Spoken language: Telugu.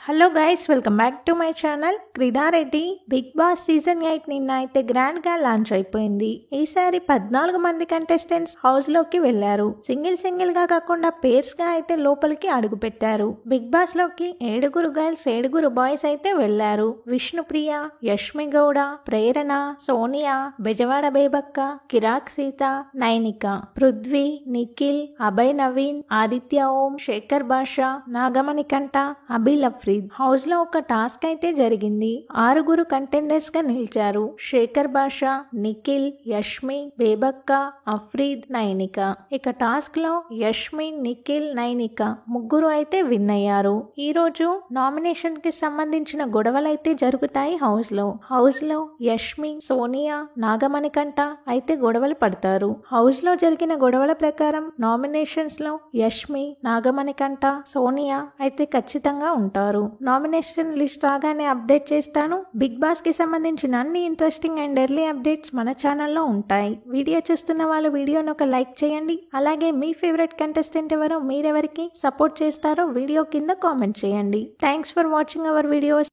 Hello guys, welcome back to my channel. క్రీడారెడ్డి బిగ్ బాస్ సీజన్ 8 నిన్న అయితే గ్రాండ్ గా లాంచ్ అయిపోయింది. ఈసారి 14 మంది కంటెస్టెంట్స్ హౌస్ లోకి వెళ్లారు. సింగిల్ గా కాకుండా పేర్స్ గా అయితే లోపలికి అడుగు పెట్టారు. బిగ్ బాస్ లోకి 7 గర్ల్స్ 7 బాయ్స్ అయితే వెళ్లారు. విష్ణుప్రియ, యష్మి గౌడ, ప్రేరణ, సోనియా, బెజవాడ బేబక్క, కిరాక్ సీత, నైనిక, పృథ్వీ, నిఖిల్, అభయ్ నవీన్, ఆదిత్య ఓం, శేఖర్ బాషా, నాగమణి కంట, అభిల్ అఫ్రీద్. హౌస్ లో ఒక టాస్క్ అయితే జరిగింది. 6 కంటెండర్స్ గా నిలిచారు. శేఖర్ బాషా, నిఖిల్, యష్మి, బేబక్క, అఫ్రీద్, నైనిక. ఇక టాస్క్ లో యష్మి, నిఖిల్, నైనిక ముగ్గురు అయితే విన్ అయ్యారు. ఈ రోజు నామినేషన్ కి సంబంధించిన గొడవలు అయితే జరుగుతాయి హౌస్ లో యష్మి, సోనియా, నాగమణి కంట అయితే గొడవలు పడతారు. హౌస్ లో జరిగిన గొడవల ప్రకారం నామినేషన్స్ లో యష్మి, నాగమణి కంట, సోనియా అయితే ఖచ్చితంగా ఉంటారు. నామినేషన్ లిస్ట్ రాగానే అప్డేట్ చేస్తాను. బిగ్ బాస్ కి సంబంధించిన అన్ని ఇంట్రెస్టింగ్ అండ్ ఎర్లీ అప్డేట్స్ మన ఛానల్లో ఉంటాయి. వీడియో చూస్తున్న వాళ్ళు వీడియోని ఒక లైక్ చేయండి. అలాగే మీ ఫేవరెట్ కంటెస్టెంట్ ఎవరో, మీరెవరికి సపోర్ట్ చేస్తారో వీడియో కింద కామెంట్ చేయండి. Thanks for watching our videos.